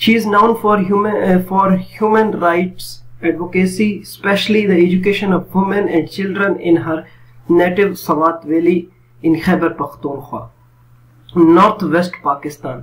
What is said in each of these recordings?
She is known for human rights advocacy, especially the education of women and children in her native Swat Valley in Khyber Pakhtunkhwa, North West Pakistan।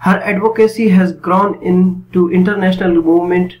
Her advocacy has grown into international movement,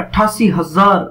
88,000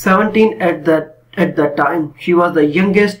17 at that time, she was the youngest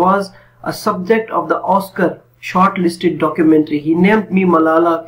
was a subject of the Oscar shortlisted documentary He Named Me Malala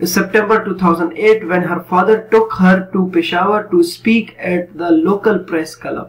September 2008 when her father took her to Peshawar to speak at the local press club.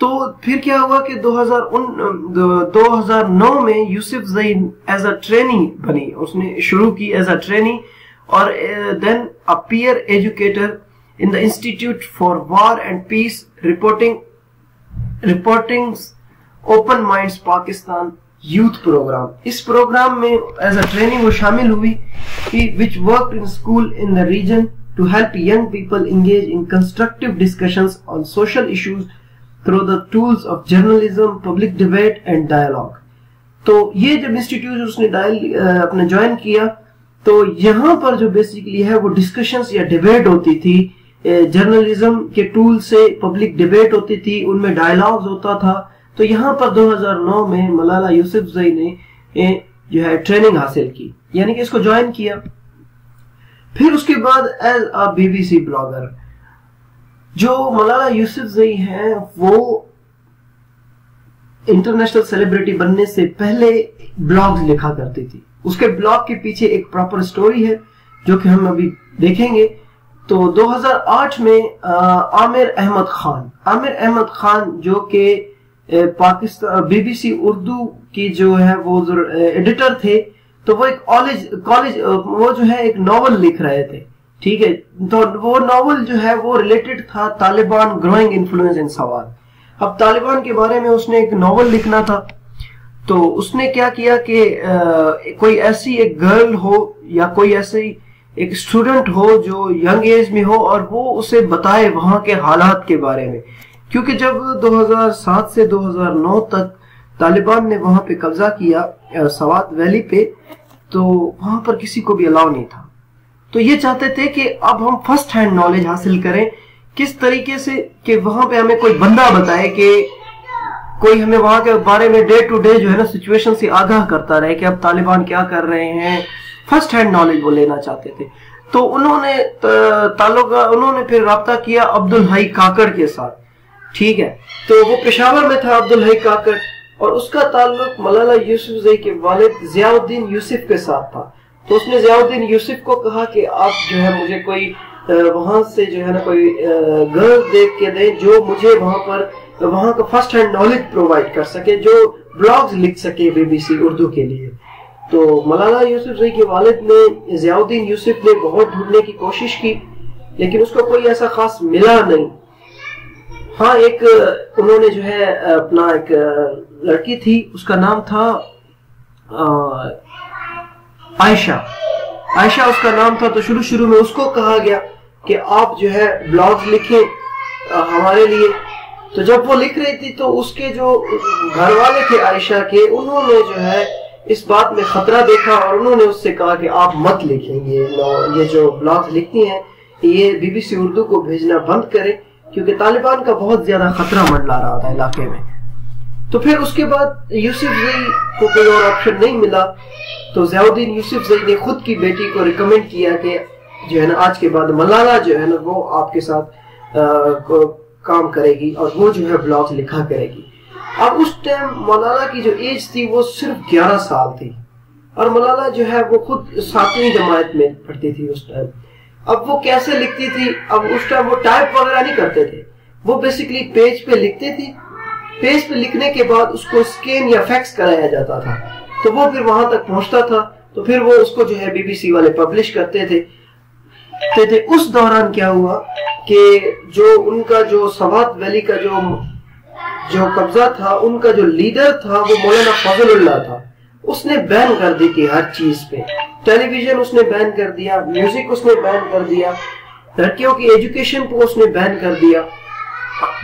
تو پھر کیا ہوا کہ 2009 میں Yousafzai as a trainee بنی, اس نے شروع کی ایز اے ٹرینی, اور then a peer educator in the Institute for War and Peace reporting Open Minds Pakistan Youth Program. Us programme میں ایز اے ٹریننگ وہ شامل ہوئی, which worked in school in the region to help young people engage in constructive discussions on social issues through the tools of journalism, public debate and dialogue. تو یہ جب institute اس نے اپنا join کیا, تو یہاں پر جو بیسیکلی ہے وہ ڈسکشنز یا ڈیبیٹ ہوتی تھی, جرنلزم کے ٹول سے پبلک ڈیبیٹ ہوتی تھی, ان میں ڈائلاگز ہوتا تھا. تو یہاں پر 2009 میں ملالہ یوسف زئی نے جو ہے ٹریننگ حاصل کی, یعنی کہ اس کو جوائن کیا. پھر اس کے بعد ایز اے BBC بلاگر, جو ملالہ یوسف زئی ہیں وہ انٹرنیشنل سیلیبریٹی بننے سے پہلے بلاگز لکھا کرتی تھی. اس کے بلاگ کے پیچھے ایک پراپر سٹوری ہے جو کہ ہم ابھی دیکھیں گے. تو 2008 میں عامر احمد خان جو کہ پاکستان BBC اردو کی جو ہے وہ ایڈیٹر تھے, تو وہ ایک کالج وہ جو ہے ایک ناول لکھ رہے تھے, ٹھیک ہے. تو وہ ناول جو ہے وہ ریلیٹڈ تھا Taliban growing influence in Swat. اب طالبان کے بارے میں اس نے ایک ناول لکھنا تھا, تو اس نے کیا کیا کہ کوئی ایسی ایک گرل ہو یا کوئی ایسی ایک اسٹوڈنٹ ہو جو ینگ ایج میں ہو, اور وہ اسے بتائے وہاں کے حالات کے بارے میں. کیونکہ جب 2007 سے 2009 تک طالبان نے وہاں پہ قبضہ کیا سوات ویلی پہ, تو وہاں پر کسی کو بھی الاؤ نہیں تھا. تو یہ چاہتے تھے کہ اب ہم فرسٹ ہینڈ نالج حاصل کریں, کس طریقے سے کہ وہاں پہ ہمیں کوئی بندہ بتائے, کہ کوئی ہمیں وہاں کے بارے میں ڈے ٹو ڈے جو ہے نا سچویشن سے آگاہ کرتا رہے کہ اب طالبان کیا کر رہے ہیں. فرسٹ ہینڈ نالج وہ لینا چاہتے تھے. تو انہوں نے پھر رابطہ کیا عبدالحی کاکڑ کے ساتھ, ٹھیک ہے. تو وہ پشاور میں تھا عبدالحی کاکڑ, اور اس کا تعلق ملالہ یوسف زئی کے والد ضیاء الدین یوسف کے ساتھ تھا. تو اس نے ضیاء الدین یوسف کو کہا کہ آپ جو ہے مجھے کوئی وہاں سے جو ہے نا کوئی گرل دیکھ کے دیں جو مجھے وہاں کا فرسٹ ہینڈ نالج پرووائڈ کر سکے, جو بلاگز لکھ سکے BBC اردو کے لیے. تو ملالہ یوسف زئی کے والد نے ضیاء الدین یوسف نے بہت ڈھونڈنے کی کوشش کی, لیکن اس کو کوئی ایسا خاص ملا نہیں. ہاں ایک انہوں نے جو ہے اپنا ایک لڑکی تھی, اس کا نام تھا عائشہ اس کا نام تھا. تو شروع میں اس کو کہا گیا کہ آپ جو ہے بلاگز لکھیں ہمارے لیے. تو جب وہ لکھ رہی تھی تو اس کے جو گھر والے تھے عائشہ کے, انہوں نے جو ہے اس بات میں خطرہ دیکھا, اور انہوں نے اس سے کہا کہ آپ مت لکھیں, یہ جو بلاگز لکھتی ہیں یہ BBC اردو کو بھیجنا بند کریں, کیونکہ طالبان کا بہت زیادہ خطرہ منڈلا رہا تھا علاقے میں. تو پھر اس کے بعد یوسف زئی کو کوئی اور آپشن نہیں ملا, تو ضیاء الدین یوسف زئی نے خود کی بیٹی کو ریکمینڈ کیا کہ جو ہے نا آج کے بعد ملالہ جو ہے نا وہ آپ کے ساتھ کام کرے گی, اور وہ جو ہے بلاگز لکھا کرے گی. اب اس ٹائم ملالہ کی جو ایج تھی وہ صرف 11 سال تھی, اور ملالہ جو ہے وہ خود 7ویں جماعت میں پڑھتی تھی اس ٹائم. اب وہ کیسے لکھتی تھی؟ اب اس ٹائم وہ ٹائپ وغیرہ نہیں کرتے تھے, وہ بیسیکلی پیج پہ لکھتے تھی. پیج پہ لکھنے کے بعد اس کو اسکین یا فیکس کرایا جاتا تھا, تو وہ پھر وہاں تک پہنچتا تھا, تو پھر وہ اس کو جو ہے BBC والے پبلش کرتے تھے. اس دوران کیا ہوا کہ جو ان کا جو سوات ویلی کا جو قبضہ تھا, ان کا جو لیڈر تھا وہ مولانا فضل اللہ تھا. اس نے بین کر دی تھی ہر چیز پہ, ٹیلی ویژن اس نے بین کر دیا, میوزک اس نے بین کر دیا, لڑکیوں کی ایجوکیشن کو اس نے بین کر دیا,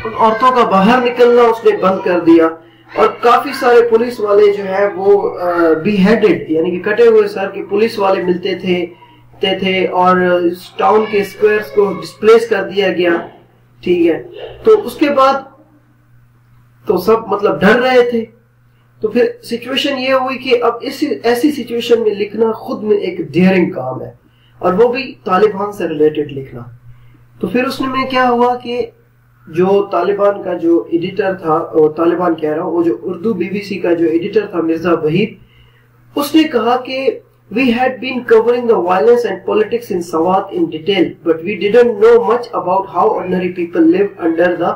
عورتوں کا باہر نکلنا اس نے بند کر دیا, اور کافی سارے پولیس والے جو ہے وہ بی ہیڈڈ یعنی کہ کٹے ہوئے سر کے پولیس والے ملتے تھے, اور ٹاؤن کے اسکوائرز کو ڈسپلیس کر دیا گیا, ٹھیک ہے. تو اس کے بعد تو سب مطلب ڈر رہے تھے. تو پھر سچویشن یہ ہوئی کہ اب ایسی سچویشن میں لکھنا خود میں ایک ڈیئرنگ کام ہے, اور وہ بھی طالبان سے ریلیٹڈ لکھنا. تو پھر اس میں کیا ہوا کہ جو طالبان کا جو ایڈیٹر تھا, طالبان کہہ رہا ہوں, وہ جو اردو BBC کا جو ایڈیٹر تھا مرزا وحید, اس نے کہا کہ we had been covering the violence and politics in Sawat in detail, but we didn't know much about how ordinary people live under the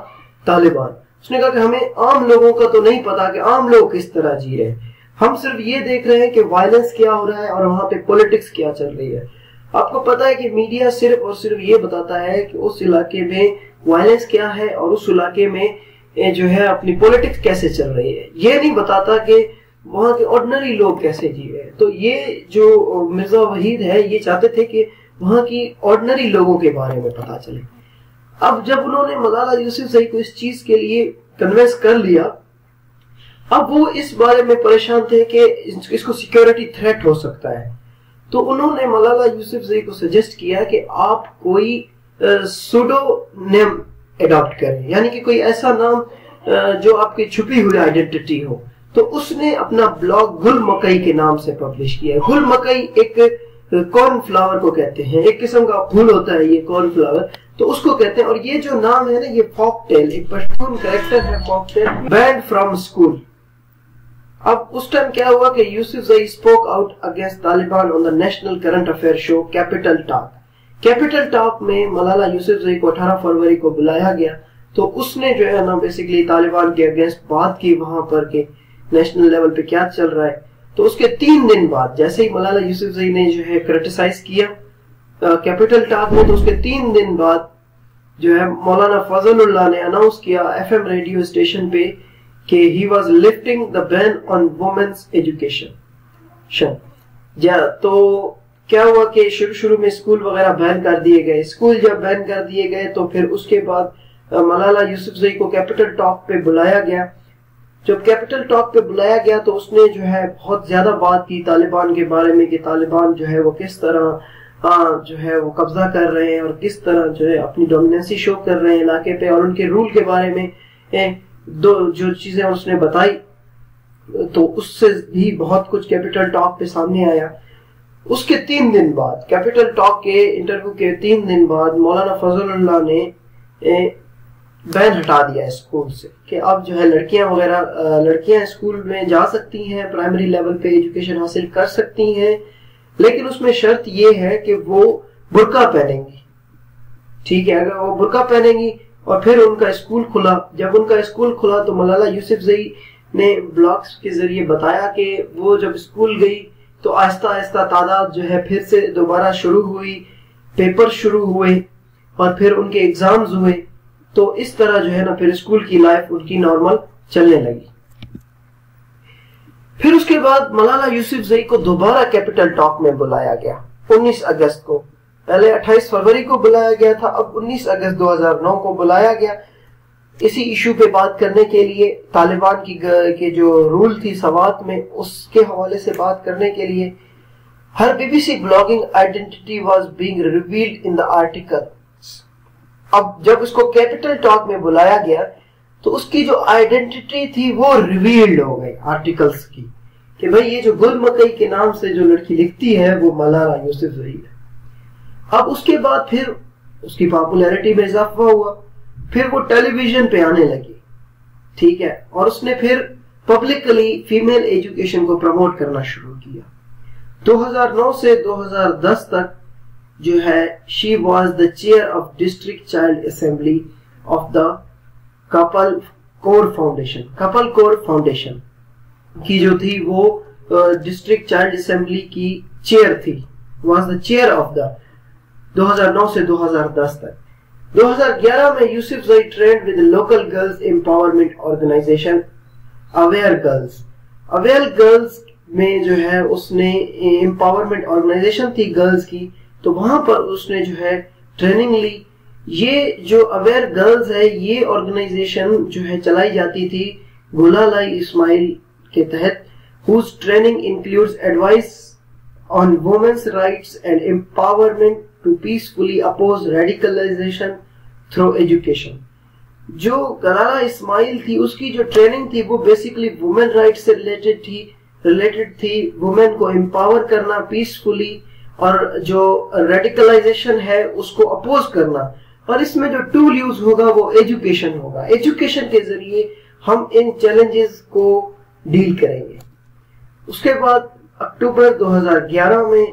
Taliban. اس نے کہا کہ ہمیں عام لوگوں کا تو نہیں پتا کہ عام لوگ کس طرح جی رہے ہیں، ہم صرف یہ دیکھ رہے ہیں کہ وائلنس کیا ہو رہا ہے اور وہاں پہ پولیٹکس کیا چل رہی ہے۔ آپ کو پتا ہے کہ میڈیا صرف اور صرف یہ بتاتا ہے کہ اس علاقے میں وائلنس کیا ہے اور اس علاقے میں جو ہے اپنی پولیٹکس کیسے چل رہی ہے، یہ نہیں بتاتا کہ وہاں کے آرڈنری لوگ کیسے جی رہے ہیں۔ تو یہ جو مرزا وحید ہے یہ چاہتے تھے کہ وہاں کی آرڈنری لوگوں کے بارے میں پتا چلے۔ اب جب انہوں نے ملالہ یوسفزئی کو اس چیز کے لیے کنوینس کر لیا، اب وہ اس بارے میں پریشان تھے کہ اس کو سیکیورٹی تھریٹ ہو سکتا ہے، تو انہوں نے ملالہ یوسفزئی کو سجیسٹ کیا کہ آپ کوئی سوڈو نیم اڈاپٹ کریں، یعنی کہ کوئی ایسا نام جو آپ کی چھپی ہوئی آئیڈینٹی ہو۔ تو اس نے اپنا بلاگ گل مکئی کے نام سے پبلش کیا۔ گل مکئی ایک کارن فلاور کو کہتے ہیں، ایک قسم کا پھول ہوتا ہے یہ کارن فلاور، تو اس کو کہتے ہیں۔ اور یہ جو نام ہے نا یہ فوک ٹیل، ایک پشتون کریکٹر ہے folk tale, banned from school. اب اس ٹائم کیا ہوا کہ Yousafzai spoke out against Taliban on the national current affair show Capital Talk. Capital Talk میں ملالہ یوسفزئی کو 18 فروری کو بلایا گیا، تو اس نے جو ہے نا بیسیکلی طالبان کے اگینسٹ بات کی وہاں پر کہ نیشنل لیول پہ کیا چل رہا ہے۔ تو اس کے 3 دن بعد جیسے ہی ملالہ یوسفزئی نے جو ہے کرٹیسائز کیا کیپٹل ٹاک میں، تو اس کے 3 دن بعد جو ہے مولانا فضل اللہ نے اناؤنس کیا ایف ایم ریڈیو اسٹیشن پہ کہ he was lifting the ban on women's education. تو کیا ہوا کہ شروع میں اسکول وغیرہ بین کر دیے گئے۔ اسکول جب بین کر دیے گئے تو پھر اس کے بعد ملالہ یوسفزئی کو کیپٹل ٹاک پہ بلایا گیا۔ جب کیپٹل ٹاک پہ بلایا گیا تو اس نے جو ہے بہت زیادہ بات کی طالبان کے بارے میں کہ طالبان جو ہے وہ کس طرح جو ہے وہ قبضہ کر رہے ہیں اور کس طرح جو ہے اپنی ڈومیننسی شو کر رہے ہیں علاقے پہ، اور ان کے رول کے بارے میں جو چیزیں اس نے بتائی، تو اس سے بھی بہت کچھ کیپٹل ٹاک پہ سامنے آیا۔ اس کے 3 دن بعد کیپٹل ٹاک کے انٹرویو کے 3 دن بعد مولانا فضل اللہ نے بین ہٹا دیا اسکول سے کہ اب جو ہے لڑکیاں اسکول میں جا سکتی ہیں، پرائمری لیول پہ ایجوکیشن حاصل کر سکتی ہیں، لیکن اس میں شرط یہ ہے کہ وہ برقع پہنیں گی۔ ٹھیک ہے، اگر وہ برقع پہنیں گی۔ اور پھر ان کا اسکول کھلا۔ جب ان کا اسکول کھلا تو ملالہ یوسفزئی نے بلاگز کے ذریعے بتایا کہ وہ جب اسکول گئی تو آہستہ آہستہ تعداد جو ہے پھر سے دوبارہ شروع ہوئی، پیپر شروع ہوئے اور پھر ان کے ایگزامز ہوئے، تو اس طرح جو ہے نا پھر اسکول کی لائف ان کی نارمل چلنے لگی۔ پھر اس کے بعد ملالہ یوسفزئی کو دوبارہ کیپٹل ٹاک میں بلایا گیا 19 اگست کو۔ پہلے 28 فروری کو بلایا گیا تھا، اب 19 اگست 2009 کو بلایا گیا اسی ایشو پہ بات کرنے کے لیے، طالبان کی جو رول تھی سوات میں اس کے حوالے سے بات کرنے کے لیے۔ ہر B B C blogging identity was being revealed in the article. اب جب اس کو کیپٹل ٹاک میں بلایا گیا تو اس کی جو آئیڈینٹی تھی وہ ریویلڈ ہو گئی آرٹیکلز کی، کہ بھئی یہ جو گل مکئی کے نام سے جو لڑکی لکھتی ہے وہ ملالہ یوسفزئی ہے۔ اب اس کے بعد پھر اس کی پاپولیرٹی میں اضافہ ہوا، پھر وہ ٹیلی ویژن پہ آنے لگی، ٹھیک ہے، اور اس نے پھر پبلکلی فیمیل ایجوکیشن کو پروموٹ کرنا شروع کیا۔ 2009 سے 2010 تک جو ہے she was the chair of district child assembly of the Khpal Kor foundation کی جو تھی وہ ڈسٹرکٹ چائلڈ اسمبلی کی چیئر تھی، was the chair of the 2009 سے 2010 تک۔ 2011 میں Yousafzai trained with local girls empowerment organization aware girls میں جو ہے اس نے امپاورمنٹ آرگنائزیشن تھی گرلز کی، تو وہاں پر اس نے جو ہے ٹریننگ لی۔ یہ جو اویئر گرلز ہے یہ آرگنائزیشن جو ہے چلائی جاتی تھی گلالائی اسماعیل کے تحت، whose training includes advice on women's rights and empowerment to peacefully oppose radicalization through education۔ جو گلالہ اسماعیل تھی اس کی جو ٹریننگ تھی وہ بیسیکلی وومن رائٹ سے ریلیٹڈ تھی، وومن کو امپاور کرنا پیسفلی، اور جو ریڈیکلائزیشن ہے اس کو اپوز کرنا، اور اس میں جو ٹول یوز ہوگا وہ ایجوکیشن ہوگا۔ ایجوکیشن کے ذریعے ہم ان چیلنجز کو ڈیل کریں گے۔ اس کے بعد اکتوبر 2011 میں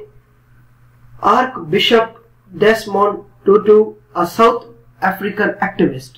archbishop Desmond Tutu South African activist,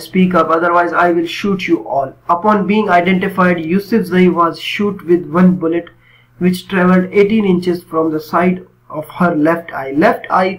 Speak up, otherwise I will shoot you all. Upon being identified, Yousafzai was shot with one bullet, which travelled 18 inches from the side of her left eye. Left eye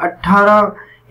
18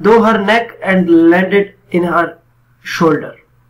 Though her neck and landed in her shoulder.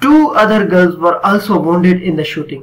2 other girls were also wounded in the shooting.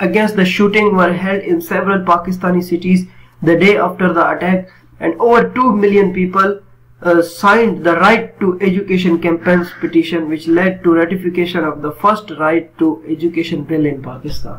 against the shooting were held in several Pakistani cities the day after the attack, and over 2 million people signed the Right to Education campaign's petition, which led to ratification of the first Right to Education bill in Pakistan.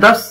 10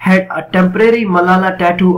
had a temporary Malala tattoo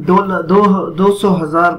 200,000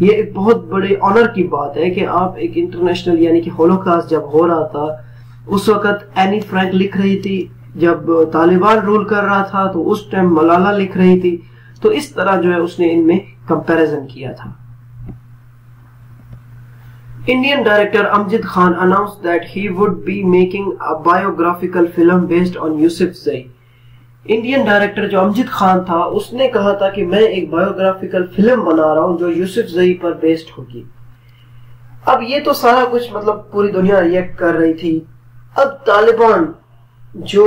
یہ ایک بہت بڑے owner کی بات ہے کہ آپ ایک انٹرنیشنل یعنی کہ ہولوکاسٹ جب ہو رہا تھا اس وقت اینی فرینک لکھ رہی تھی، جب طالبان رول کر رہا تھا تو اس ٹائم ملالہ لکھ رہی تھی، تو اس طرح جو ہے اس نے ان میں کمپیریزن کیا تھا۔ Indian director Amjad Khan announced that he would be making a biographical film based on Yousafzai۔ Indian director جو امجد خان تھا اس نے کہا تھا کہ میں ایک بایوگرافیکل فلم بنا رہا ہوں جو یوسفزئی پر بیسڈ ہوگی۔ اب یہ تو سارا کچھ مطلب پوری دنیا ریئیکٹ کر رہی تھی۔ اب طالبان جو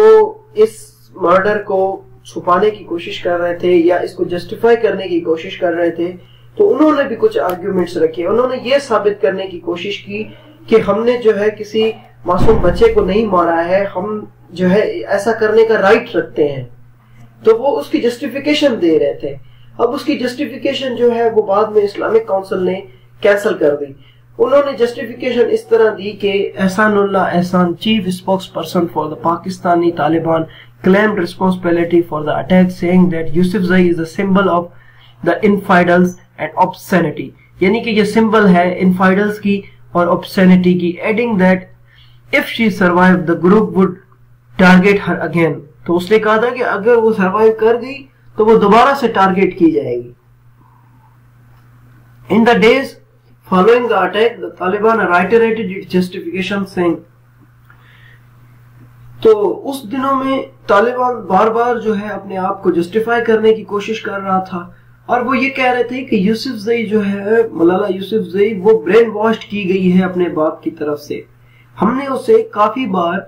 اس مرڈر کو چھپانے کی کوشش کر رہے تھے یا اس کو جسٹیفائی کرنے کی کوشش کر رہے تھے، تو انہوں نے بھی کچھ آرگیومنٹس رکھے۔ انہوں نے یہ ثابت کرنے کی کوشش کی کہ ہم نے جو ہے کسی معصوم بچے کو نہیں مارا ہے، ہم جو ہے ایسا کرنے کا رائٹ رکھتے ہیں، تو وہ اس کی جسٹیفیکیشن دے رہے تھے۔ اب اس کی جسٹیفیکیشن جو ہے وہ بعد میں اسلامک کونسل نے کینسل کر دی۔ انہوں نے جسٹیفیکیشن اس طرح دی کہ Ehsanullah Ehsan, chief spokesperson for the Pakistani Taliban, claimed responsibility for the attack, saying that Yousafzai is a symbol of the infidels and obscenity، یعنی کہ یہ سمبل ہے انفائڈلز کی اور obscenity کی، adding that if she survived the group would target her again۔ تو اس نے کہا تھا کہ اگر وہ سروائیو کر گئی تو وہ دوبارہ سے ٹارگیٹ کی جائے گی۔ In the days following the attack, the Taliban reiterated its justification saying، تو اس دنوں میں طالبان بار بار جو ہے اپنے آپ کو جسٹیفائی کرنے کی کوشش کر رہا تھا، اور وہ یہ کہہ رہے تھے کہ یوسفزئی جو ہے ملالہ یوسفزئی وہ برین واشڈ کی گئی ہے اپنے باپ کی طرف سے۔ ہم نے اسے کافی بار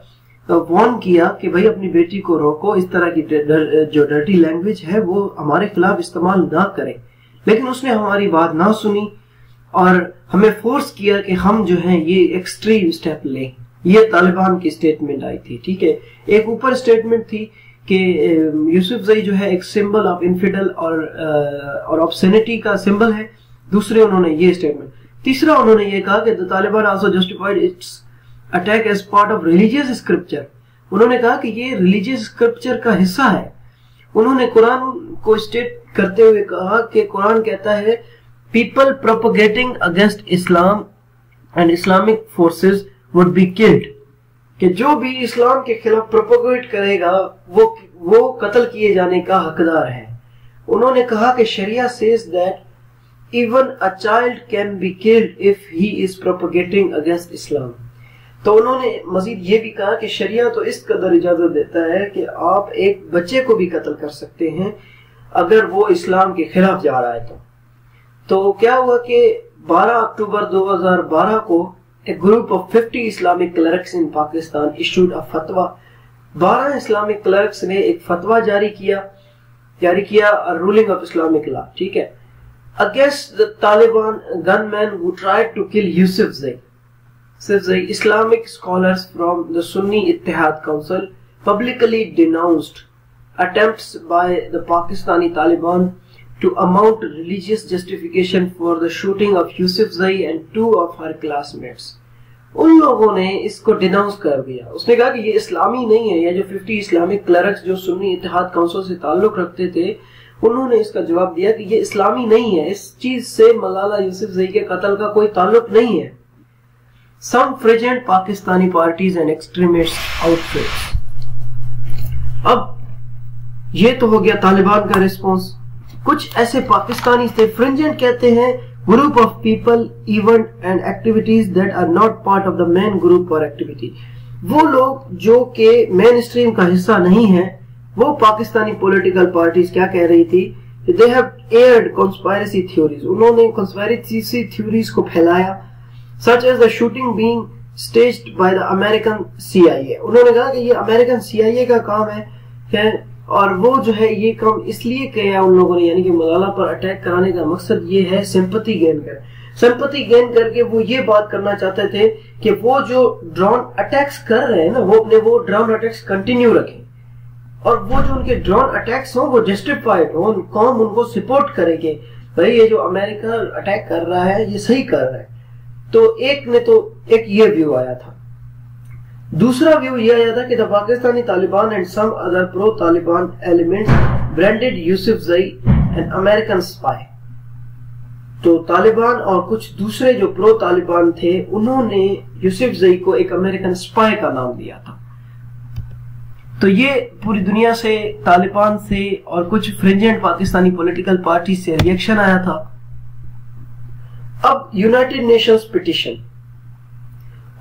وارن کیا کہ بھئی اپنی بیٹی کو روکو، اس طرح کی جو ڈرٹی لینگویج ہے وہ ہمارے خلاف استعمال نہ کریں، لیکن اس نے ہماری بات نہ سنی اور ہمیں فورس کیا کہ ہم جو ہیں یہ ایکسٹریم سٹیپ لیں۔ یہ طالبان کی سٹیٹمنٹ آئی تھی، ٹھیک ہے۔ ایک اوپر سٹیٹمنٹ تھی کہ یوسفزئی جو ہے ایک سمبل آف انفیڈل اور آبسینٹی کا سمبل ہے، دوسرے انہوں نے یہ سٹیٹمنٹ۔ تیسرا انہوں نے یہ کہا کہ the Taliban also justified its attack as part of religious scripture۔ انہوں نے کہا کہ یہ ریلیجیس اسکرپچر کا حصہ ہے۔ انہوں نے قرآن کو اسٹیٹ کرتے ہوئے کہا کہ قرآن کہتا ہے people propagating against Islam and Islamic forces would be killed، کہ جو بھی اسلام کے خلاف پروپیگیٹ کرے گا وہ قتل کیے جانے کا حقدار ہے۔ انہوں نے کہا کہ شریعہ says that even a child can be killed if he is propagating against Islam۔ تو انہوں نے مزید یہ بھی کہا کہ شریعہ تو اس قدر اجازت دیتا ہے کہ آپ ایک بچے کو بھی قتل کر سکتے ہیں اگر وہ اسلام کے خلاف جا رہا ہے۔ تو کیا ہوا کہ 12 اکتوبر 2012 کو a group of 50 Islamic clerics in Pakistan issued a fatwa۔ 12 Islamic clerks نے ایک فتویٰ جاری کیا ruling of Islamic law، ٹھیک ہے، against the Taliban gunmen who tried to kill Yousafzai۔ Islamic scholars from the Sunni Ittihad Council publicly denounced attempts by the Pakistani Taliban to mount religious justification for the shooting of Yousafzai and 2 of her classmates۔ ان لوگوں نے اس کو denounce کر دیا۔ اس نے کہا کہ یہ اسلامی نہیں ہے۔ یہ جو 50 اسلامک کلرکس جو سنی اتحاد کونسل سے تعلق رکھتے تھے، انہوں نے اس کا جواب دیا کہ یہ اسلامی نہیں ہے، اس چیز سے ملالہ یوسفزئی کے قتل کا کوئی تعلق نہیں ہے۔ Some fragile Pakistani parties and extremist outfits۔ اب یہ تو ہو گیا طالبان کا ریسپونس۔ کچھ ایسے پاکستانی تھے، فرنجنٹ کہتے ہیں group of people, event and activities that are not part of the main group or activity۔ وہ لوگ جو کہ مین اسٹریم کا حصہ نہیں ہیں، وہ پاکستانی پولیٹیکل پارٹیز کیا کہہ رہی تھی؟ they have aired conspiracy theories۔ انہوں نے conspiracy theories کو پھیلایا، such as the shooting being staged by the American CIA۔ انہوں نے کہا کہ یہ امریکن CIA کا کام ہے اور وہ جو ہے یہ کام اس لیے کیا ان لوگوں نے، یعنی کہ ملالہ پر اٹیک کرانے کا مقصد یہ ہے سمپتھی گین کر کے وہ یہ بات کرنا چاہتے تھے کہ وہ جو ڈرون اٹیکس کر رہے ہیں نا، وہ اپنے وہ ڈرون اٹیکس کنٹینیو رکھیں، اور وہ جو ان کے ڈرون اٹیکس ہوں وہ جسٹیفائڈ ہوں، قوم ان کو سپورٹ کرے کہ بھائی یہ جو امریکہ اٹیک کر رہا ہے یہ صحیح کر رہا ہے۔ تو ایک یہ ویو آیا تھا۔ دوسرا ویو یہ آیا تھا کہ the Pakistani Taliban and some other pro-Taliban elements branded Yousafzai an American spy۔ تو طالبان اور کچھ دوسرے جو پرو طالبان تھے انہوں نے یوسف زئی کو ایک امریکن اسپائی کا نام دیا تھا. تو یہ پوری دنیا سے طالبان سے اور کچھ فرنجنٹ پاکستانی پولیٹیکل پارٹی سے ریئیکشن آیا تھا. اب United Nations petition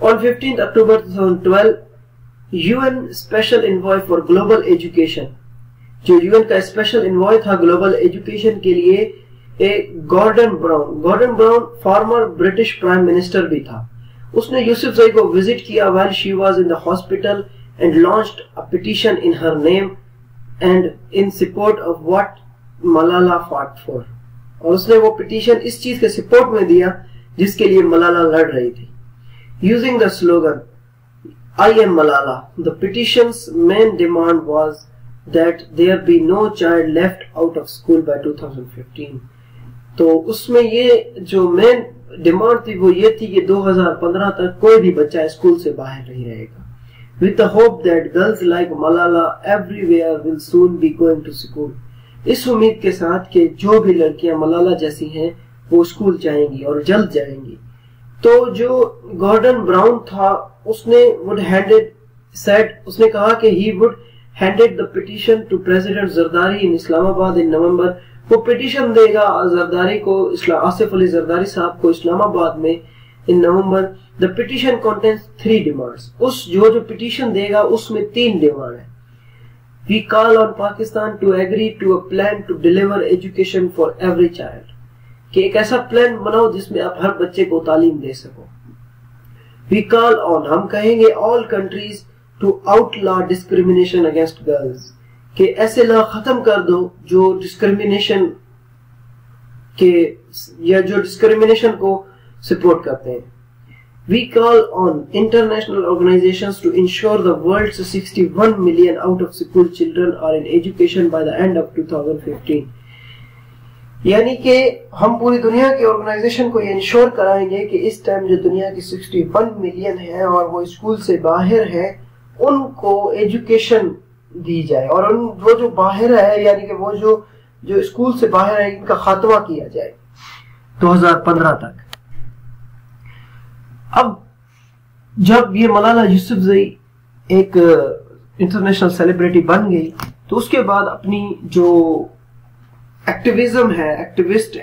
on 15 October 2012 UN special envoy for global education, جو UN کا اسپیشل انوائے تھا گلوبل ایجوکیشن کے لیے, Gordon Brown former British prime minister بھی تھا. اس نے یوسف زئی کو وزٹ کیا while she was in the hospital and launched a petition in her name and in support of what Malala fought for. اور اس نے وہ پٹیشن اس چیز کے سپورٹ میں دیا جس کے لیے ملالا لڑ رہی تھی. Using the slogan I am Malala, the petition's main demand was that there be no child left out of school by 2015. تو اس میں یہ جو مین ڈیمانڈ تھی وہ یہ تھی کہ 2015 تک کوئی بھی بچہ اسکول سے باہر نہیں رہے گا. With the hope that girls like Malala everywhere will soon be going to school. اس امید کے ساتھ کہ جو بھی لڑکیاں ملالا جیسی ہیں وہ اسکول جائیں گی اور جلد جائیں گی. تو جو گارڈن براؤن تھا اس نے اس نے کہا کہ he would handed the petition to President Zardari in Islamabad in November. وہ پٹیشن دے گا زرداری کو, آصف علی زرداری صاحب کو اسلام آباد میں in November. The petition contains 3 demands. اس جو پٹیشن دے گا اس میں 3 ڈیمانڈ ہیں. We call on Pakistan to agree to a plan to deliver education for every child. کہ ایک ایسا پلان بناؤ جس میں آپ ہر بچے کو تعلیم دے سکو. We call on, ہم کہیں گے, all countries to outlaw discrimination against girls. کہ ایسے لا ختم کر دو جو ڈسکریمنیشن کو سپورٹ کرتے ہیں. We call on international organizations to ensure the world's 61 million out of school children are in education by the end of 2015. یعنی کہ ہم پوری دنیا کی آرگنائزیشن کو یہ انشور کرائیں گے کہ اس ٹائم جو دنیا کی 61 ملین ہیں اور وہ اسکول سے باہر ہیں ان کو ایجوکیشن دی جائے, اور وہ جو باہر ہے یعنی کہ وہ جو اسکول سے باہر ہے ان کا خاتمہ کیا جائے 2015 تک. اب جب یہ ملالا یوسف زئی ایک انٹرنیشنل سیلیبریٹی بن گئی تو اس کے بعد اپنی جو ایکٹیویزم ہے, ایکٹیوسٹ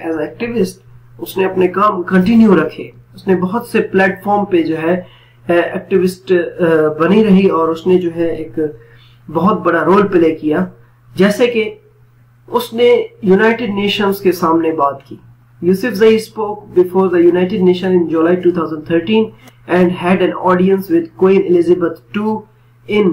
اس نے اپنے کام کنٹینیو رکھے. اس نے بہت سے پلیٹ فارم پہ جو ہے ایکٹیوسٹ بنی رہی اور اس نے جو ہے ایک بہت بڑا رول پلے کیا. جیسے کہ اس نے یونائٹڈ نیشنز کے سامنے بات کی. Yusuf Zai spoke before the United Nations in July 2013 and had an audience with Queen Elizabeth II in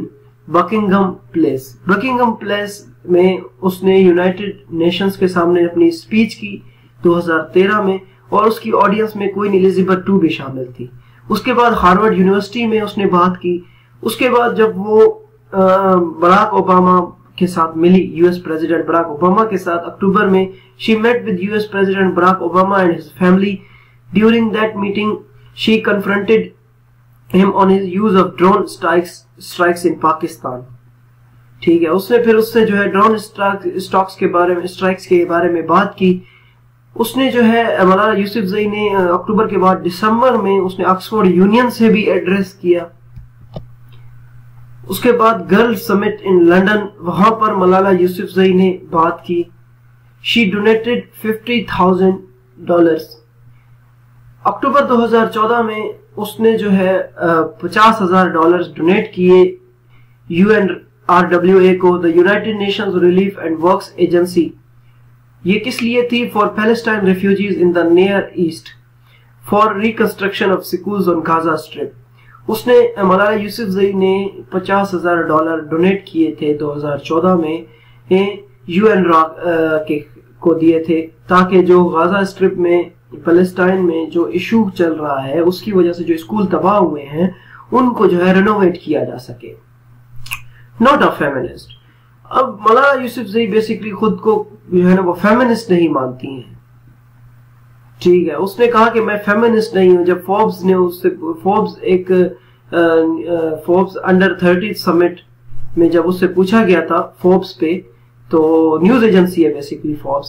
Buckingham Palace. Buckingham Palace میں اس نے یونائٹڈ نیشنز کے سامنے اپنی اسپیچ کی 2013 میں, اور اس کی آڈینس میں کوئین ایلزابتھ II بھی شامل تھی. اس کے بعد ہارورڈ یونیورسٹی میں اس نے بات کی. اس کے بعد جب وہ براک اوباما کے ساتھ ملی, U S president Barack Obama کے ساتھ اکتوبر میں, she met with US President Barack Obama and his family. During that meeting, she confronted him on his use of drone strikes in Pakistan. ٹھیک ہے, اس نے پھر اس سے جو ہے ڈرون اسٹرائکس کے بارے میں بات کی. اس نے جو ہے مولانا یوسف زئی نے اکتوبر کے بعد دسمبر میں اس نے آکسفورڈ یونین سے بھی ایڈریس کیا. اس کے بعد گرل سمٹ ان لنڈن, وہاں پر مولانا یوسف زئی نے بات کی. She donated $50,000. اکتوبر 2014 میں اس نے جو ہے $50,000 ڈونیٹ کیے UNRWA کو, the United Nations Relief and Works Agency. یہ کس لیے تھی؟ For Palestine refugees in the Near East, for reconstruction of schools on Gaza Strip. اس نے مولانا یوسف زئی نے $50,000 ڈونیٹ کیے تھے 2014 میں UN کو دیے تھے, تاکہ جو غازہ اسٹرپ میں فلسطین میں جو ایشو چل رہا ہے اس کی وجہ سے جو اسکول تباہ ہوئے ہیں ان کو جو ہے رینوویٹ کیا جا سکے. Not a feminist. اب مولانا یوسف زئی بیسیکلی خود کو جو ہے نا وہ فیمنسٹ نہیں مانتی ہیں. ٹھیک ہے, اس نے کہا کہ میں فیمنسٹ نہیں ہوں. جب فوربس نے اس سے فوربس انڈر 30 سمٹ میں جب اس سے پوچھا گیا تھا فوربس پہ, تو نیوز ایجنسی ہے basically Forbes,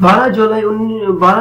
12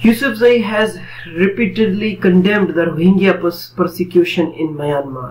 Yusufzai has repeatedly condemned the Rohingya persecution in Myanmar.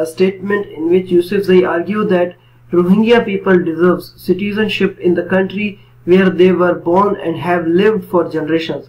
a statement in which Yusufzai argued that Rohingya people deserves citizenship in the country where they were born and have lived for generations.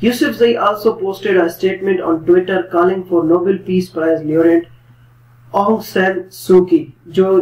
Yusufzai also posted a statement on Twitter calling for Nobel Peace Prize laureate Aung San Suu Kyi,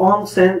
Aung San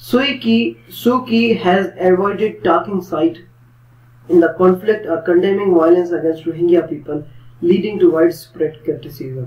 Suu Kyi has avoided taking side in the conflict or condemning violence against Rohingya people, leading to widespread criticism.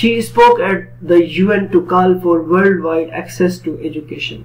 She spoke at the UN to call for worldwide access to education.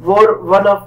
wore one of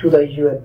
to the UN,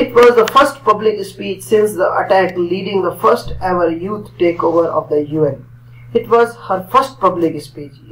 It was the first public speech since the attack, leading the first ever youth takeover of the UN. It was her first public speech.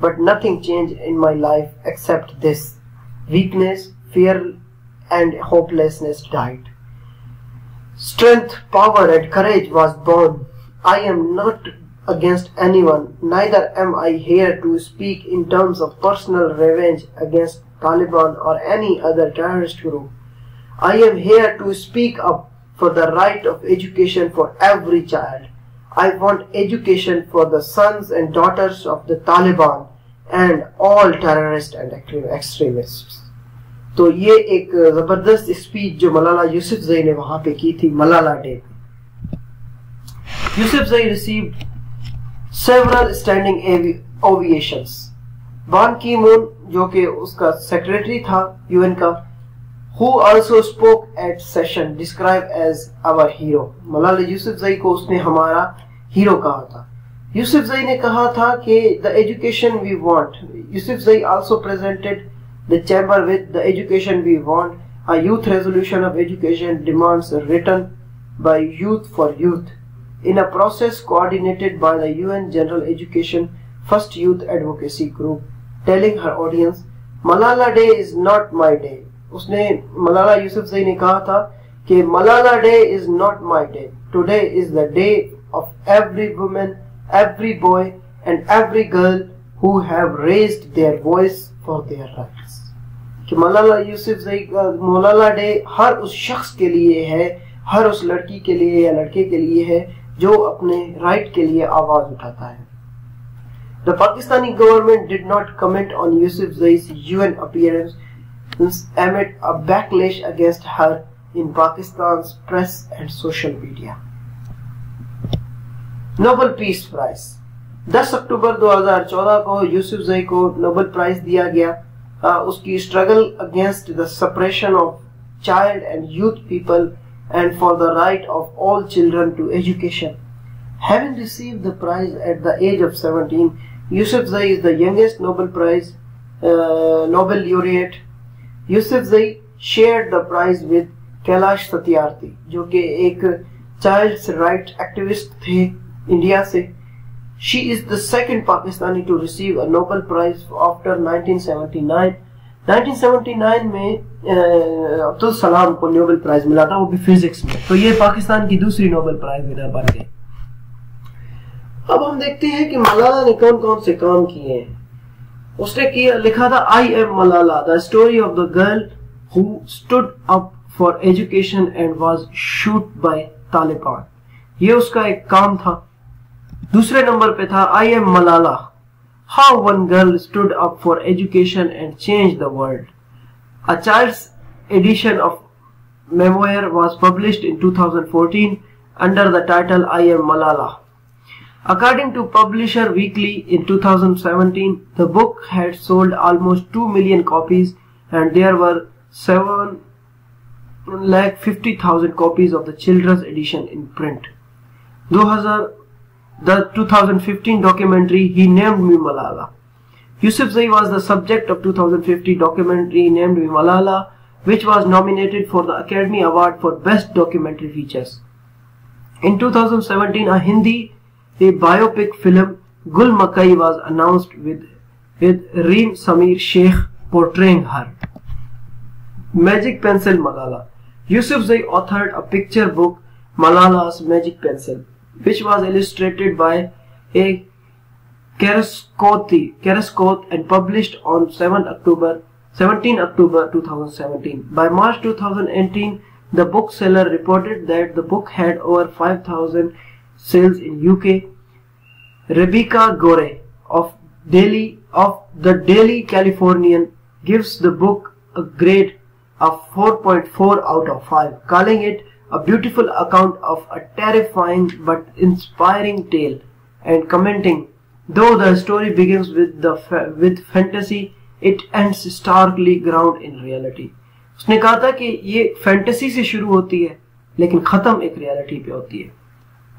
but nothing changed in my life except this: weakness, fear and hopelessness died. Strength, power and courage was born. I am not against anyone, neither am I here to speak in terms of personal revenge against Taliban or any other terrorist group. I am here to speak up for the right of education for every child. I want education for the sons and daughters of the Taliban and all terrorists and extremists. تو یہ ایک زبردست speech جو ملالہ یوسفزئی نے وہاں پہ کی تھی ملالہ ڈے پہ. Yousafzai received several standing ovations. بان کی مون جو کہ اس کا سیکریٹری تھا UN کا, who also spoke at session, described as our hero. Malala Yousafzai کو اس نے ہمارا ہیرو کہا تھا. یوسفزئی نے کہا تھا کہ the education we want. Yousafzai also presented the chamber with the education we want, a youth resolution of education demands written by Youth for Youth in a process coordinated by the UN General Education First Youth Advocacy Group, telling her audience, Malala Day is not my day. اس نے ملالہ یوسفزئی نے کہا تھا کہ Malala Day is not my day. Today is the day of every woman, every boy and every girl who have raised their voice for their rights. کہ ملالہ یوسفزئی کا مولانا day ہر اس شخص کے لیے ہے, ہر اس لڑکی کے لیے یا لڑکے کے لیے ہے جو اپنے رائٹ کے لیے آواز اٹھاتا ہے. The Pakistani government did not comment on Yusufzai's UN appearance amid a backlash against her in Pakistan's press and social media. Nobel Peace Prize. 10 اکتوبر 2014 کو یوسفزئی کو نوبل پرائز دیا گیا. اس کی struggle against the suppression of child and youth people and for the right of all children to education. Having received the prize at the age of 17, Yusufzai is the youngest Nobel laureate. Yusufzai shared the prize with Kailash Satyarthi, جو کہ ایک child right activist تھے India سے. She is the second Pakistani to receive a Nobel Prize after 1979. 1979 میں عبدالسلام کو Nobel price ملا تھا, وہ بھی فزکس میں. تو یہ پاکستان کی دوسری نوبل پرائز ونر بن گئی. اب ہم دیکھتے ہیں کہ ملالہ نے کون کون سے کام کیے ہیں. اس نے لکھا تھا I am Malala, the story of the girl who stood up for education and was shot by Taliban. یہ اس کا ایک کام تھا. دوسرے نمبر پہ تھا I am Malala, how one girl stood up for education and changed the world. A child's edition of memoir was published in 2014 under the title I am Malala. According to Publisher Weekly in 2017, the book had sold almost 2 million copies and there were 750,000 copies of the children's edition in print. The 2015 documentary He Named Me Malala. Yusufzai was the subject of 2015 documentary Named Me Malala, which was nominated for the Academy Award for Best Documentary Features. In 2017, a Hindi biopic film Gul Makai was announced with Reem Sameer Sheikh portraying her. Magic Pencil Malala. Yusufzai authored a picture book Malala's Magic Pencil, which was illustrated by a Karascoth and published on 17 October 2017. By March 2018, the bookseller reported that the book had over 5,000 sales in UK. Rebecca Gore of the Daily Californian gives the book a grade of 4.4 out of 5, calling it a beautiful account of a terrifying but inspiring tale, and commenting, though the story begins with fantasy, it ends starkly grounded in reality. اس نے کہا تھا کہ یہ fantasy سے شروع ہوتی ہے لیکن ختم ایک ریالٹی پہ ہوتی ہے,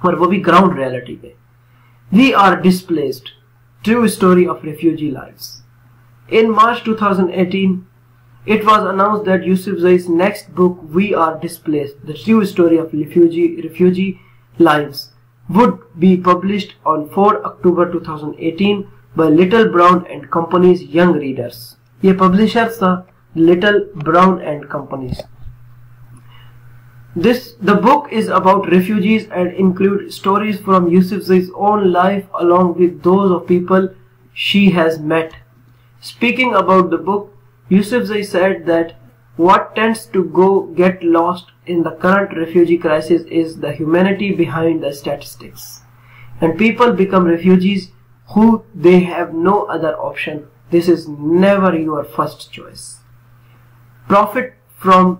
اور وہ بھی گراؤنڈ ریالٹی پہ. We are displaced. True story of refugee lives. In March 2018, it was announced that Yusufzai's next book, We Are Displaced, the true story of refugee lives, would be published on 4 October 2018 by Little Brown and Company's Young Readers. یہ publishers tha Little Brown and Companies. The book is about refugees and include stories from Yusufzai's own life along with those of people she has met. Speaking about the book, Yusufzai said that what tends to get lost in the current refugee crisis is the humanity behind the statistics. and people become refugees who they have no other option. This is never your first choice. Profit from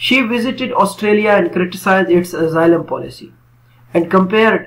She visited Australia and criticized its asylum policy and compared.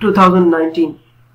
2019.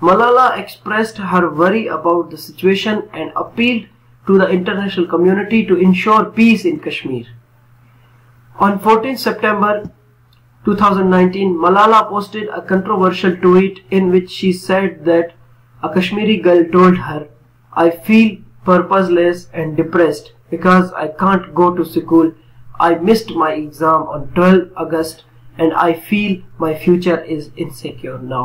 Malala expressed her worry about the situation and appealed to the international community to ensure peace in Kashmir. On 14 September 2019, Malala posted a controversial tweet in which she said that a Kashmiri girl told her, "I feel purposeless and depressed because I can't go to school. I missed my exam on 12 August and I feel my future is insecure now."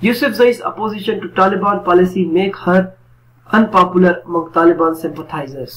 Yusufzai's opposition to Taliban policy make her unpopular among Taliban sympathizers.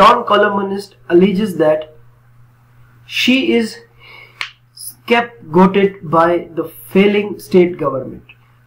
Dawn columnist alleges that she is scapegoated by the failing state government.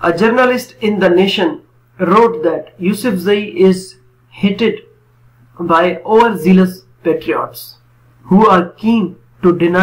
A journalist in the Nation wrote that Yusufzai is hated by overzealous patriots who are keen to deny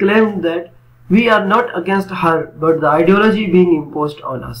claimed that we are not against her but the ideology being imposed on us।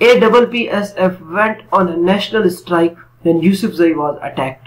APPSF went on a national strike when Yusufzai was attacked।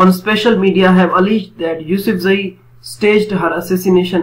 on special media have alleged that Yusufzai staged her assassination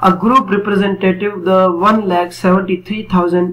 a group representative the 1,73,000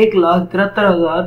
1,73,000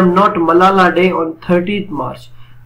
am not Malala Day on 30th March,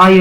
I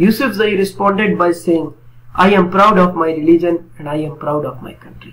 Yusufzai responded by saying, I am proud of my religion and I am proud of my country।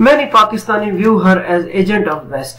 Many Pakistani view her as agent of West।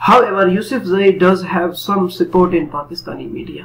However, Yusufzai does have some support in Pakistani media।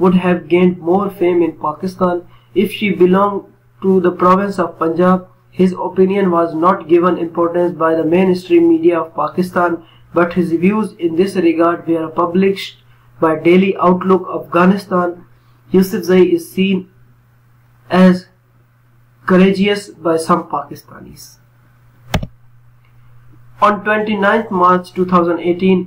would have gained more fame in Pakistan if she belonged to the province of Punjab। His opinion was not given importance by the mainstream media of Pakistan, but his views in this regard were published by Daily Outlook of Afghanistan। Yusufzai is seen as courageous by some Pakistanis। On 29th March 2018,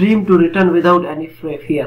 dream to return without any fear।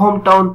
hometown